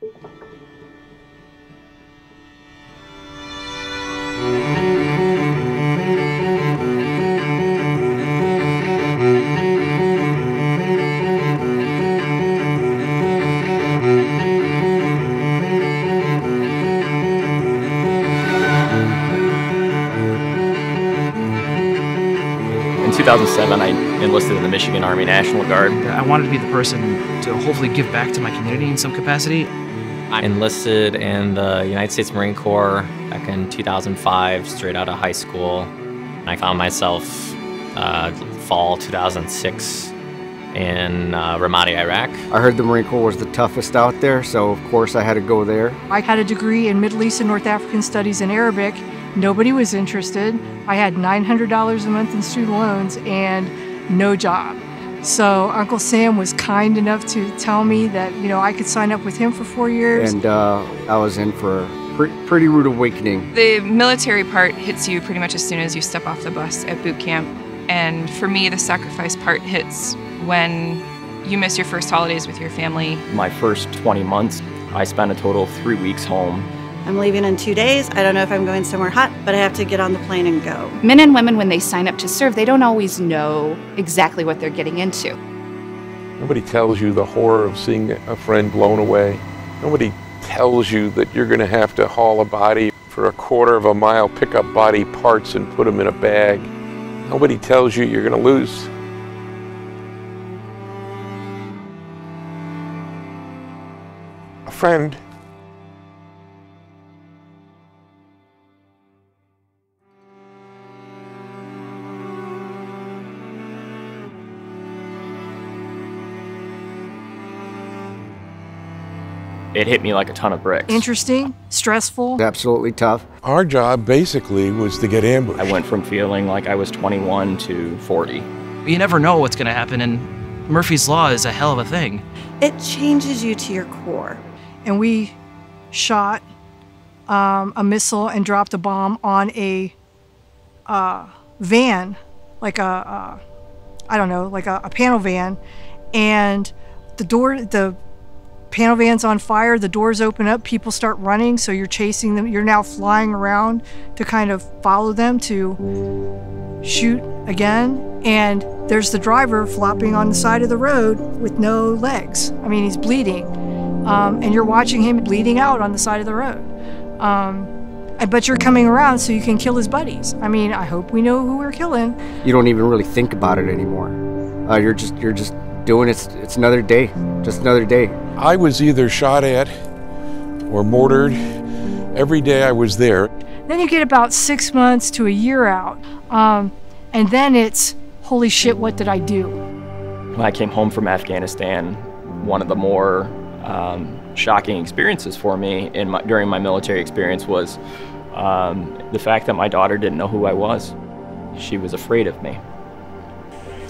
In 2007, I enlisted in the Michigan Army National Guard. I wanted to be the person to hopefully give back to my community in some capacity. I enlisted in the United States Marine Corps back in 2005, straight out of high school. I found myself fall 2006 in Ramadi, Iraq. I heard the Marine Corps was the toughest out there, so of course I had to go there. I had a degree in Middle East and North African Studies and Arabic. Nobody was interested. I had $900 a month in student loans and no job. So Uncle Sam was kind enough to tell me that, I could sign up with him for 4 years. And I was in for a pretty rude awakening. The military part hits you pretty much as soon as you step off the bus at boot camp. And for me, the sacrifice part hits when you miss your first holidays with your family. My first 20 months, I spent a total of 3 weeks home. I'm leaving in 2 days. I don't know if I'm going somewhere hot, but I have to get on the plane and go. Men and women, when they sign up to serve, they don't always know exactly what they're getting into. Nobody tells you the horror of seeing a friend blown away. Nobody tells you that you're going to have to haul a body for a quarter of a mile, pick up body parts and put them in a bag. Nobody tells you you're going to lose. A friend. It hit me like a ton of bricks. Interesting, stressful. Absolutely tough. Our job basically was to get ambushed. I went from feeling like I was 21 to 40. You never know what's going to happen, and Murphy's Law is a hell of a thing. It changes you to your core. And we shot a missile and dropped a bomb on a van, like a panel van, and the panel van's on fire, the doors open up, people start running, so you're chasing them. You're now flying around to kind of follow them to shoot again. And there's the driver flopping on the side of the road with no legs. I mean, he's bleeding. And you're watching him bleeding out on the side of the road. But you're coming around so you can kill his buddies. I mean, I hope we know who we're killing. You don't even really think about it anymore. You're just doing it. It's another day, just another day. I was either shot at or mortared. Every day I was there. Then you get about 6 months to a year out, and then it's, holy shit, what did I do? When I came home from Afghanistan, one of the more shocking experiences for me during my military experience was the fact that my daughter didn't know who I was. She was afraid of me.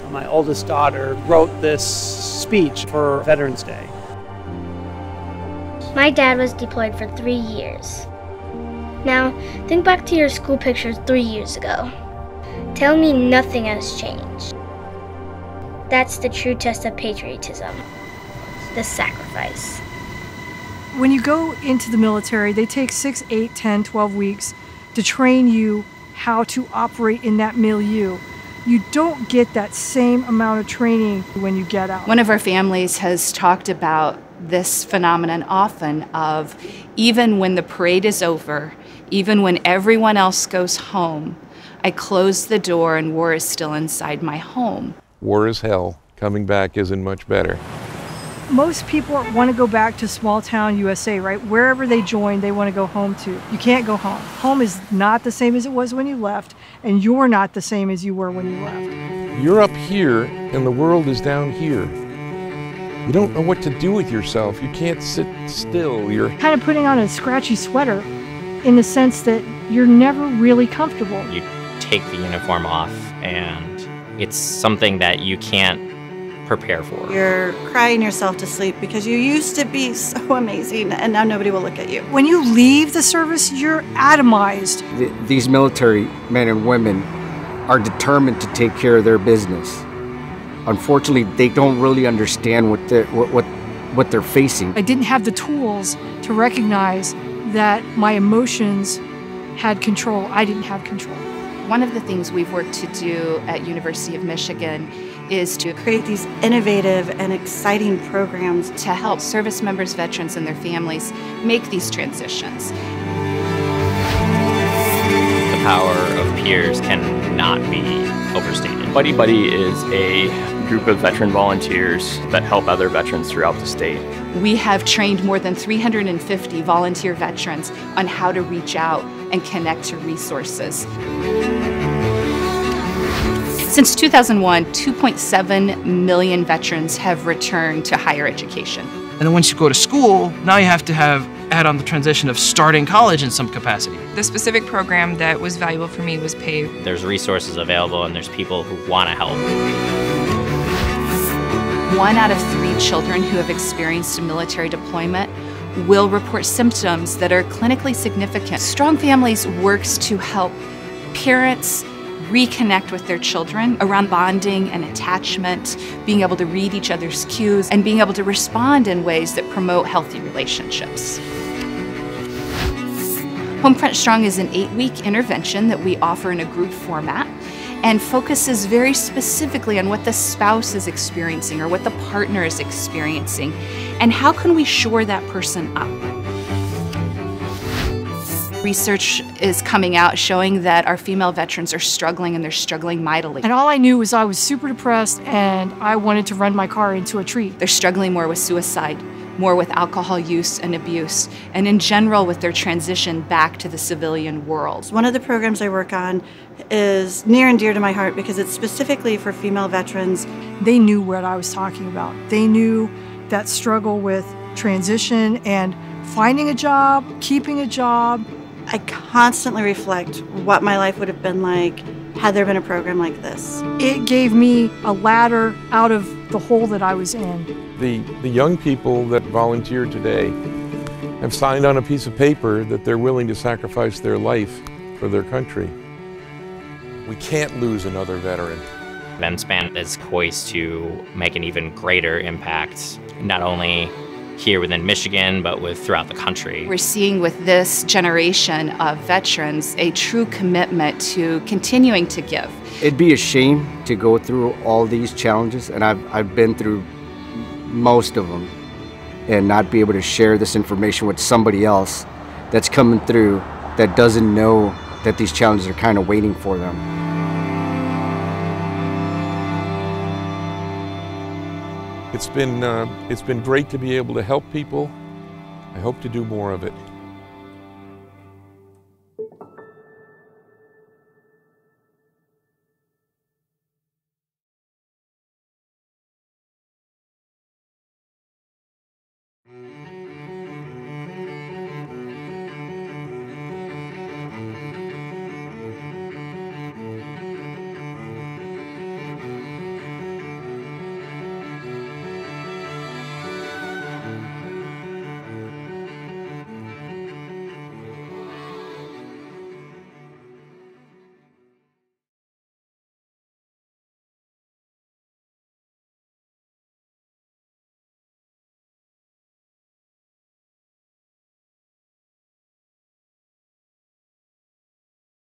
My oldest daughter wrote this speech for Veterans Day. My dad was deployed for 3 years. Now, think back to your school pictures 3 years ago. Tell me nothing has changed. That's the true test of patriotism, the sacrifice. When you go into the military, they take 6, 8, 10, 12 weeks to train you how to operate in that milieu. You don't get that same amount of training when you get out. One of our families has talked about this phenomenon often of even when the parade is over, even when everyone else goes home, I close the door and war is still inside my home. War is hell. Coming back isn't much better. Most people want to go back to small town USA, right? Wherever they join, they want to go home to. You can't go home. Home is not the same as it was when you left, and you're not the same as you were when you left. You're up here, and the world is down here. You don't know what to do with yourself. You can't sit still. You're kind of putting on a scratchy sweater in the sense that you're never really comfortable. You take the uniform off, and it's something that you can't prepare for. You're crying yourself to sleep because you used to be so amazing and now nobody will look at you. When you leave the service, you're atomized. These military men and women are determined to take care of their business. Unfortunately, they don't really understand what what they're facing. I didn't have the tools to recognize that my emotions had control. I didn't have control. One of the things we've worked to do at University of Michigan is to create these innovative and exciting programs to help service members, veterans, and their families make these transitions. The power of peers cannot be overstated. Buddy Buddy is a group of veteran volunteers that help other veterans throughout the state. We have trained more than 350 volunteer veterans on how to reach out and connect to resources. Since 2001, 2.7 million veterans have returned to higher education. And then once you go to school, now you have to add on the transition of starting college in some capacity. The specific program that was valuable for me was PAVE. There's resources available and there's people who want to help. 1 out of 3 children who have experienced a military deployment will report symptoms that are clinically significant. Strong Families works to help parents reconnect with their children around bonding and attachment, being able to read each other's cues, and being able to respond in ways that promote healthy relationships. Homefront Strong is an 8-week intervention that we offer in a group format and focuses very specifically on what the spouse is experiencing or what the partner is experiencing, and how can we shore that person up. Research is coming out showing that our female veterans are struggling, and they're struggling mightily. And all I knew was I was super depressed and I wanted to run my car into a tree. They're struggling more with suicide, more with alcohol use and abuse, and in general with their transition back to the civilian world. One of the programs I work on is near and dear to my heart because it's specifically for female veterans. They knew what I was talking about. They knew that struggle with transition and finding a job, keeping a job. I constantly reflect what my life would have been like had there been a program like this. It gave me a ladder out of the hole that I was in. The young people that volunteer today have signed on a piece of paper that they're willing to sacrifice their life for their country. We can't lose another veteran. MSPAN is poised to make an even greater impact, not only here within Michigan, but throughout the country. We're seeing with this generation of veterans a true commitment to continuing to give. It'd be a shame to go through all these challenges, and I've been through most of them, and not be able to share this information with somebody else that's coming through that doesn't know that these challenges are kind of waiting for them. It's been great to be able to help people. I hope to do more of it.